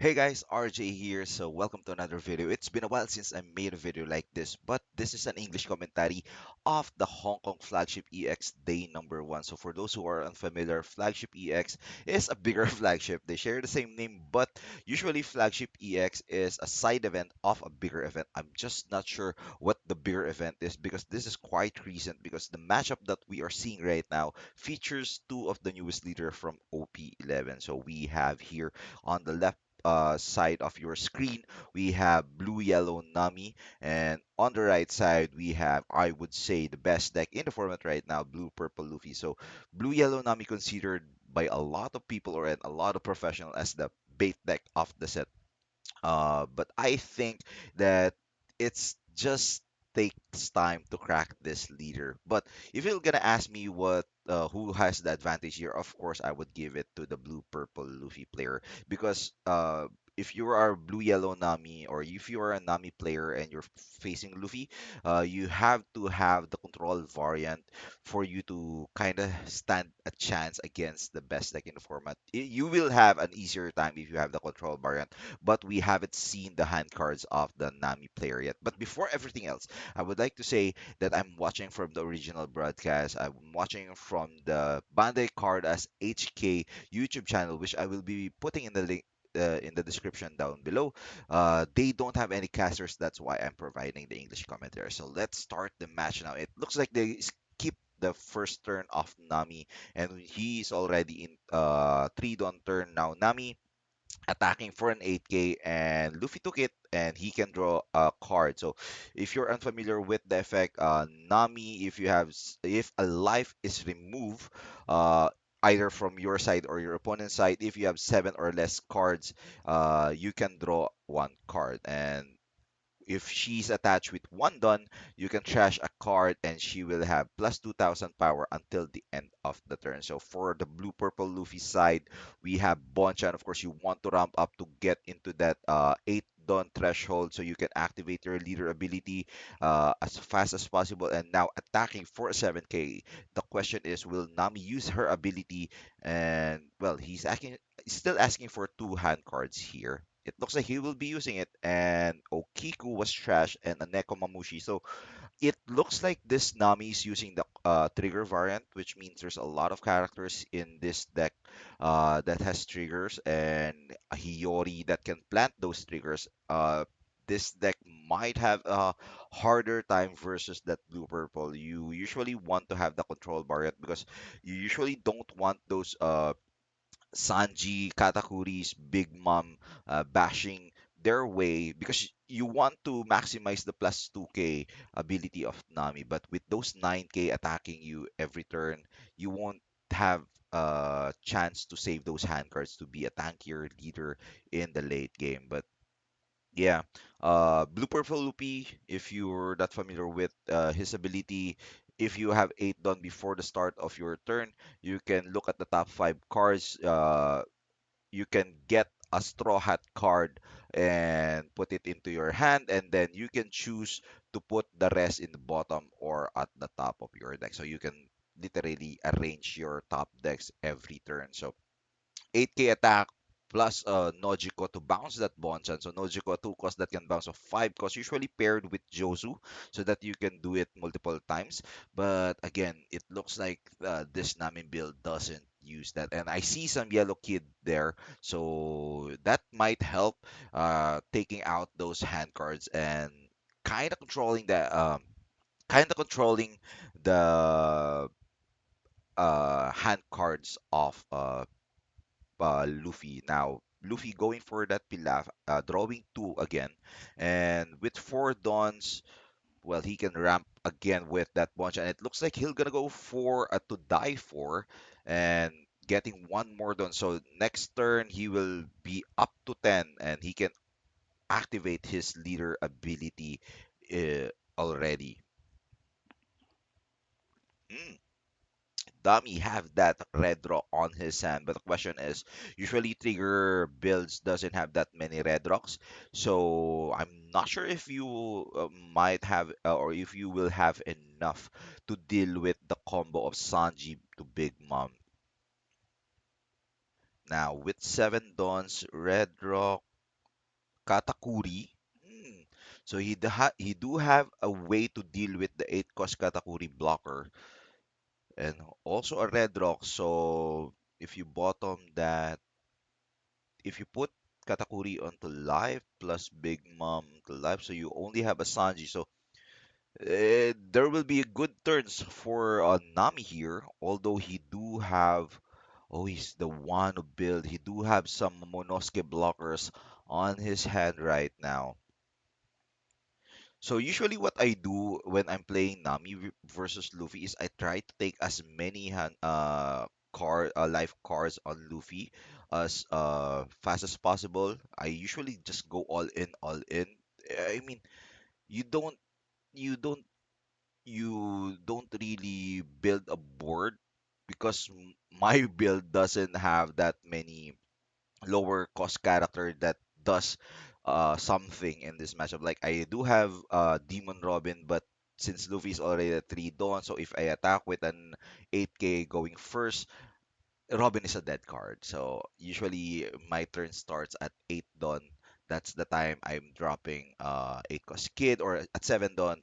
Hey guys, RJ here. So welcome to another video. It's been a while since I made a video like this, but this is an English commentary of the Hong Kong Flagship EX day number 1. So for those who are unfamiliar, Flagship EX is a bigger flagship. They share the same name, but usually Flagship EX is a side event of a bigger event. I'm just not sure what the bigger event is because this is quite recent because the matchup that we are seeing right now features two of the newest leader from OP11. So we have here on the left side of your screen, we have blue yellow Nami, and on the right side, we have, I would say, the best deck in the format right now, blue purple Luffy. So, blue yellow Nami considered by a lot of people or a lot of professionals as the bait deck of the set. But I think that it's just takes time to crack this leader. But if you're gonna ask me what who has the advantage here, of course I would give it to the blue purple Luffy player because if you are blue yellow Nami or if you are a Nami player and you're facing Luffy, you have to have the control variant for you to kind of stand a chance against the best deck in the format. You will have an easier time if you have the control variant, but we haven't seen the hand cards of the Nami player yet. But before everything else, I would like to say that I'm watching from the original broadcast. I'm watching from the Bandai Card as HK YouTube channel, which I will be putting in the link. In the description down below. They don't have any casters, that's why I'm providing the English commentary. So let's start the match now. It looks like they skip the first turn of Nami, and he's already in 3 dawn turn now. Nami attacking for an 8k, and Luffy took it and he can draw a card. So if you're unfamiliar with the effect, Nami, if a life is removed, either from your side or your opponent's side, if you have 7 or less cards, you can draw 1 card. And if she's attached with 1 Dawn, you can trash a card and she will have plus 2000 power until the end of the turn. So for the blue purple Luffy side, we have Bonchan. Of course, you want to ramp up to get into that 8 Dawn threshold so you can activate your leader ability as fast as possible. And now attacking for a 7k. The question is, will Nami use her ability? And well, he's still asking for 2 hand cards here. It looks like he will be using it, and Okiku was trash and a Nekomamushi. So it looks like this Nami is using the trigger variant, which means there's a lot of characters in this deck that has triggers and a Hiyori that can plant those triggers. This deck might have a harder time versus that blue purple. You usually want to have the control variant because you usually don't want those Sanji, Katakuri's Big Mom bashing their way because you want to maximize the plus 2k ability of Nami. But with those 9k attacking you every turn, you won't have a chance to save those hand cards to be a tankier leader in the late game. But yeah, Blue Purple Loopy, if you're not familiar with his ability, if you have 8 done before the start of your turn, you can look at the top 5 cards. You can get a Straw Hat card and put it into your hand, and then you can choose to put the rest in the bottom or at the top of your deck. So you can literally arrange your top decks every turn. So 8k attack plus Nojiko to bounce that Bonchan. So Nojiko 2 cost that can bounce of 5 cost, usually paired with Jozu, so that you can do it multiple times. But again, it looks like this Namin build doesn't use that. And I see some yellow kid there, so that might help taking out those hand cards and kind of controlling the hand cards of Luffy. Now, Luffy going for that Pilaf, drawing 2 again. And with 4 Dawns, well, he can ramp again with that bunch. And it looks like he'll gonna go for a to die for and getting 1 more Dawn. So next turn, he will be up to 10 and he can activate his leader ability already. Mm. Dummy have that red rock on his hand, but the question is, usually trigger builds doesn't have that many red rocks, so I'm not sure if you might have or if you will have enough to deal with the combo of Sanji to Big Mom. Now with 7 Dawns, red rock. Katakuri. Hmm. So he do have a way to deal with the 8 cost Katakuri blocker and also a red rock. So if you bottom that, if you put Katakuri onto life plus Big Mom to life, so you only have a Sanji. So there will be good turns for Nami here, although he do have. Oh, he's the one who build. He do have some Monosuke blockers on his hand right now. So usually what I do when I'm playing Nami versus Luffy is I try to take as many life cards on Luffy as fast as possible. I usually just go all in. I mean, you don't you don't you don't really build a board because my build doesn't have that many lower cost character that does something in this matchup. Like I do have Demon Robin, but since Luffy is already a 3 Dawn, so if I attack with an 8k going first, Robin is a dead card. So usually my turn starts at 8 Dawn. That's the time I'm dropping 8 cost Kid, or at 7 Dawn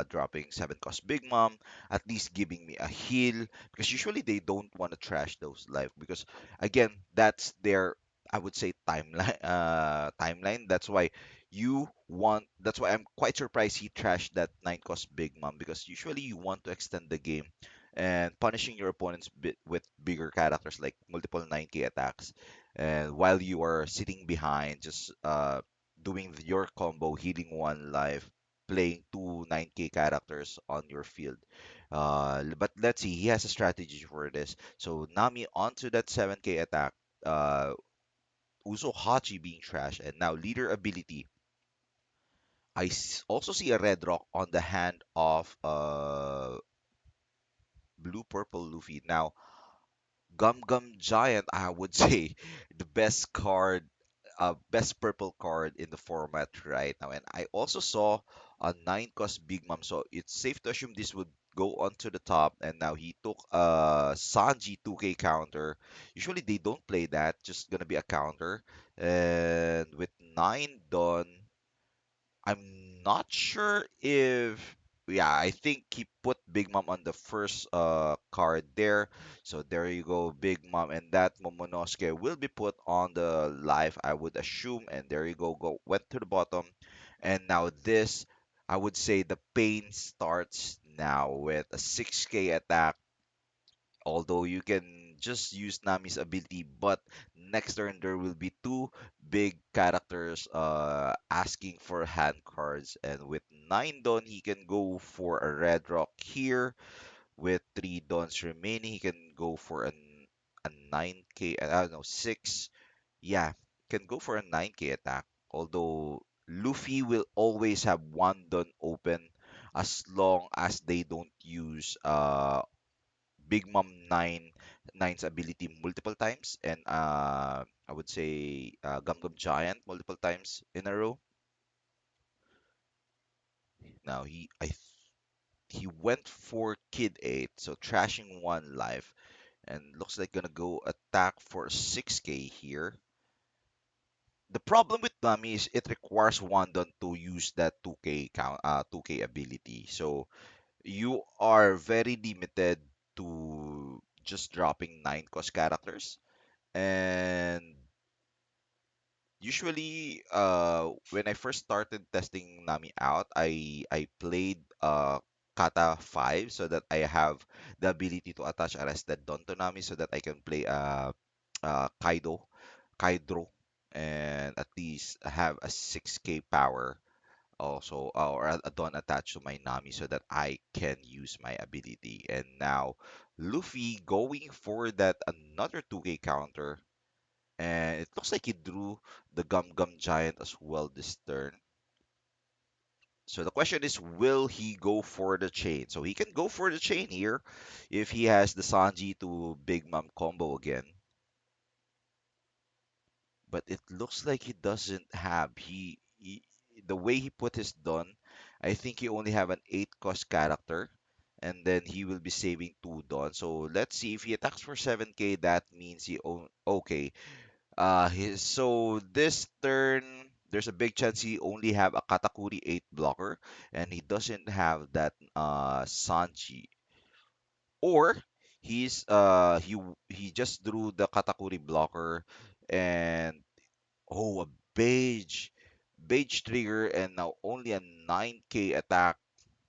dropping 7 cost Big Mom, at least giving me a heal, because usually they don't want to trash those life because again that's their, I would say, timeline. That's why I'm quite surprised he trashed that 9 cost Big Mom, because usually you want to extend the game and punishing your opponents with bigger characters like multiple 9k attacks. And while you are sitting behind, just doing your combo, healing one life, playing two 9k characters on your field. But let's see, he has a strategy for this. So Nami onto that 7k attack. Uh, Uso Hachi being trash, and now leader ability. Also see a red rock on the hand of blue purple Luffy. Now Gum Gum Giant, I would say the best card, best purple card in the format right now. And I also saw a 9 cost Big Mom, so it's safe to assume this would go onto the top. And now he took a Sanji 2k counter. Usually they don't play that, just gonna be a counter. And with 9 done, I'm not sure if, yeah, I think he put Big Mom on the first card there. So there you go, Big Mom, and that Momonosuke will be put on the live, I would assume. And there you go, went to the bottom. And now this, I would say the pain starts now with a 6k attack, although you can just use Nami's ability, but next turn there will be two big characters asking for hand cards, and with 9 Dawn he can go for a red rock here. With 3 Dawns remaining, he can go for a 9k, I don't know, 6. Yeah, can go for a 9k attack, although Luffy will always have one Dawn open as long as they don't use Big Mom 9's ability multiple times, and I would say Gum Gum Giant multiple times in a row. Now he went for Kid 8, so trashing one life, and looks like gonna go attack for 6k here. The problem with Nami is it requires Wandon to use that 2k ability. So you are very limited to just dropping 9 cost characters. And usually, when I first started testing Nami out, I played Kata 5 so that I have the ability to attach Arrested Dawn to Nami so that I can play Kaido, and at least have a 6k power also, or a Dawn attached to my Nami so that I can use my ability. And now Luffy going for that another 2k counter, and it looks like he drew the Gum Gum Giant as well this turn. So the question is, will he go for the chain? So he can go for the chain here if he has the Sanji to Big Mom combo again. But it looks like he doesn't have. The way he put his Dawn, I think he only have an 8 cost character, and then he will be saving 2 Dawn. So let's see if he attacks for 7k. That means he own okay. So this turn, there's a big chance he only have a Katakuri 8 blocker, and he doesn't have that Sanji. Or he just drew the Katakuri blocker, and oh, a beige trigger, and now only a 9k attack.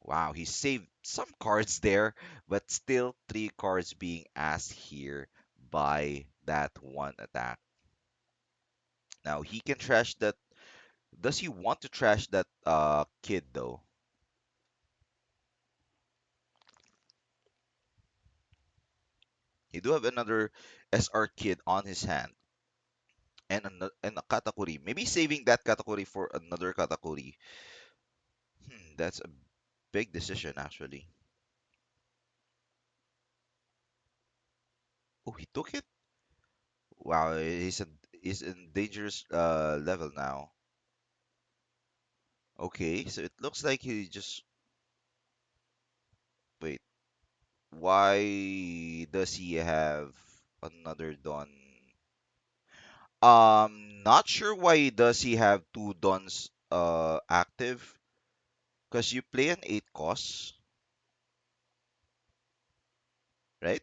Wow, he saved some cards there, but still three cards being asked here by that one attack. Now he can trash that. Does he want to trash that kid though? He do have another SR kid on his hand, and a Katakuri. Maybe saving that Katakuri for another Katakuri. That's a big decision actually. Oh, he took it. Wow, he's in dangerous level now. Okay, so it looks like he just wait. Why does he have another Dawn? Not sure why does he have two Dawns active. Because you play an 8 cost, right?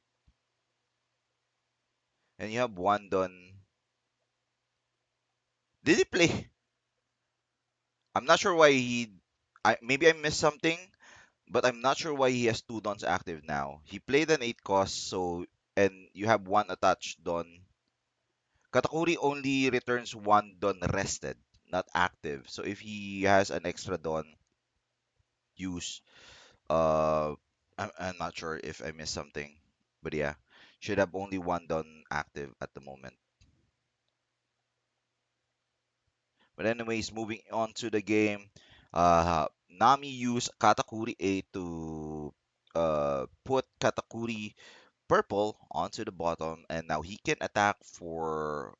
And you have one Dawn. Did he play? I'm not sure why he. Maybe I missed something, but I'm not sure why he has two Dawns active now. He played an 8 cost, so and you have one attached Dawn. Katakuri only returns one Dawn rested, not active. So if he has an extra Dawn use, I'm not sure if I missed something, but yeah, should have only one Dawn active at the moment. But anyways, moving on to the game, Nami used Katakuri A to put Katakuri purple onto the bottom, and now he can attack for.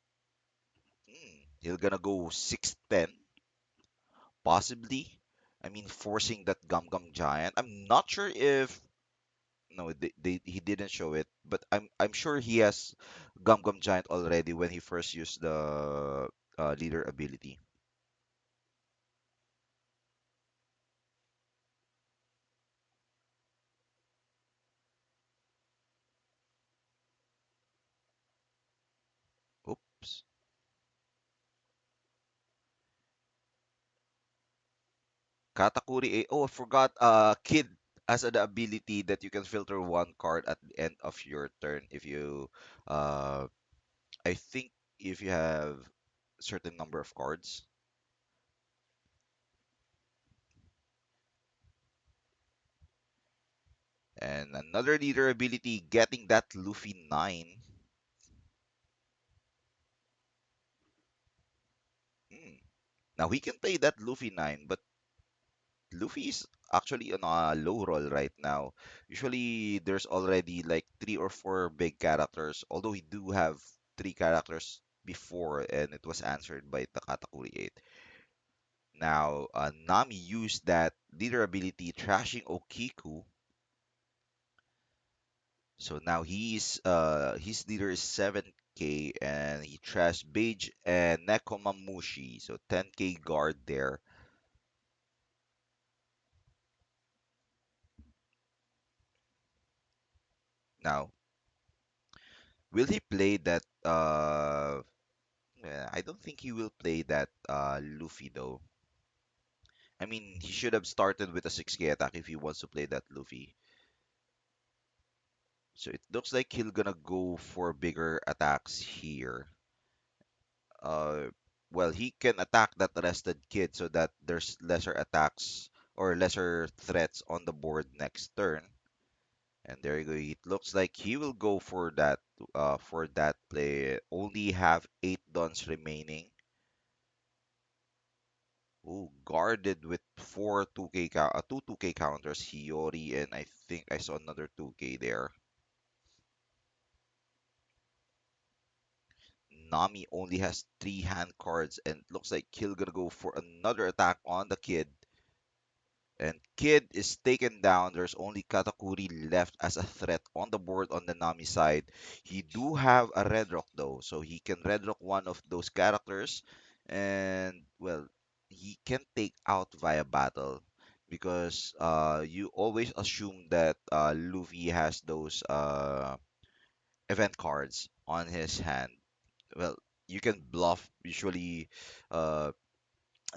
He'll gonna go 610, possibly. I mean, forcing that Gum Gum Giant. I'm not sure if no, he didn't show it, but I'm sure he has Gum Gum Giant already when he first used the leader ability. Oops. Katakuri A. Oh, I forgot. Kid has the ability that you can filter one card at the end of your turn if you, uh, I think if you have certain number of cards. And another leader ability, getting that Luffy 9. Hmm. Now he can play that Luffy 9, but Luffy is actually on a low roll right now. Usually there's already like three or four big characters, although he do have three characters before and it was answered by the Katakuri 8. Now, Nami used that leader ability, trashing Okiku. So now his leader is 7k and he trashed Beige and Nekomamushi. So 10k guard there. Now, will he play that I don't think he will play that Luffy though. I mean, he should have started with a 6k attack if he wants to play that Luffy. So it looks like he'll gonna go for bigger attacks here. Uh, well, he can attack that arrested kid so that there's lesser attacks or lesser threats on the board next turn. And there you go. It looks like he will go for that play. Only have 8 dons remaining. Ooh, guarded with four 2k counters, Hiyori, and I think I saw another 2k there. Nami only has three hand cards, and it looks like he'll gonna go for another attack on the kid. And Kid is taken down. There's only Katakuri left as a threat on the board on the Nami side. He do have a Red Rock though, so he can Red Rock one of those characters. And well, can take out via battle because you always assume that Luffy has those event cards on his hand. Well, you can bluff. Usually, uh,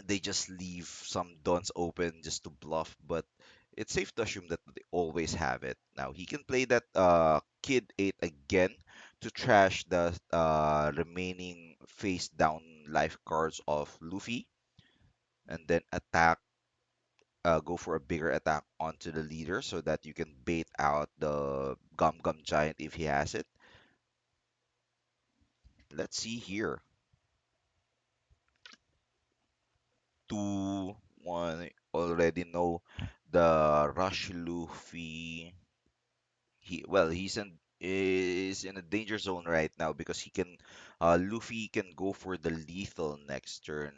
they just leave some dons open just to bluff, but it's safe to assume that they always have it. Now he can play that Kid 8 again to trash the remaining face down life cards of Luffy, and then attack, go for a bigger attack onto the leader so that you can bait out the Gum Gum Giant if he has it. Let's see here. 2-1. Already know the Rush Luffy. He's in a danger zone right now because he can Luffy can go for the lethal next turn.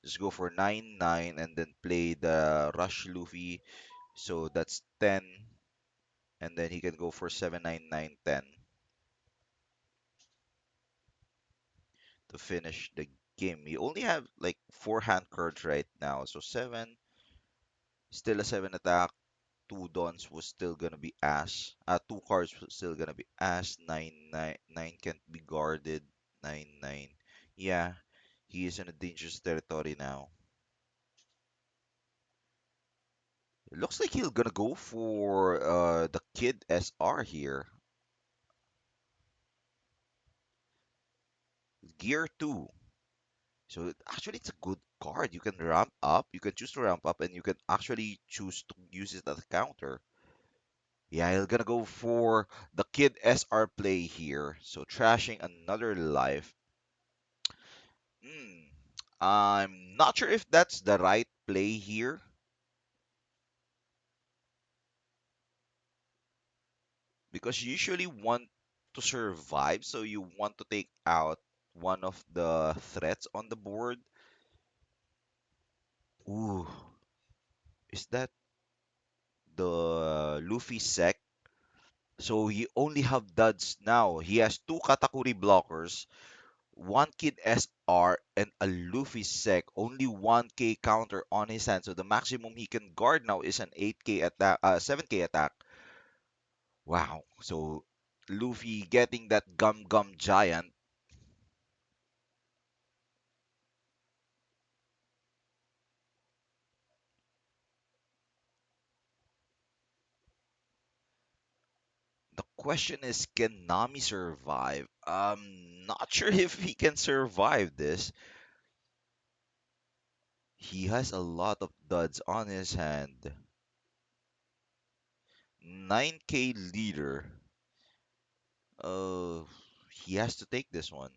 Just go for 9-9 and then play the Rush Luffy. So that's 10, and then he can go for 7-9-9-10 to finish the game. You only have like four hand cards right now. So 7, still a 7 attack. Two dons was still gonna be ass. Two cards was still gonna be ass. 9-9-9 can't be guarded. 9-9. Yeah, he is in a dangerous territory now. It looks like he'll gonna go for the Kid SR here. Gear 2. So actually, it's a good card. You can ramp up. You can choose to ramp up, and you can actually choose to use it as a counter. Yeah, he's gonna go for the Kid SR play here. So trashing another life. Hmm. I'm not sure if that's the right play here because you usually want to survive, so you want to take out one of the threats on the board. Ooh, is that the Luffy sec? So he only have duds now. He has two Katakuri blockers, one Kid SR, and a Luffy sec. Only 1k counter on his hand. So the maximum he can guard now is an 8k attack, 7k attack. Wow. So Luffy getting that Gum Gum Giant. The question is, can Nami survive? I'm not sure if he can survive this. He has a lot of duds on his hand. 9k leader. Uh, he has to take this one.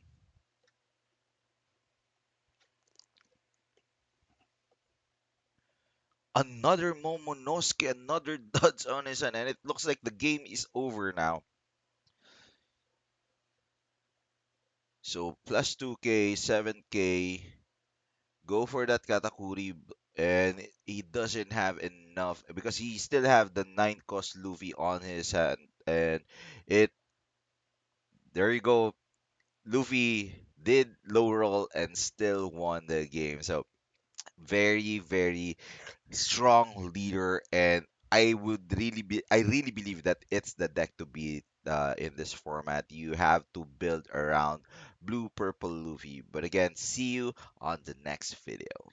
Another Momonosuke, another duds on his hand, and it looks like the game is over now. So plus 2k, 7k. Go for that Katakuri, and he doesn't have enough because he still have the 9 cost Luffy on his hand, and it there you go. Luffy did low roll and still won the game. So very, very strong leader, and I really believe that it's the deck to beat in this format. You have to build around blue purple Luffy. But again, see you on the next video.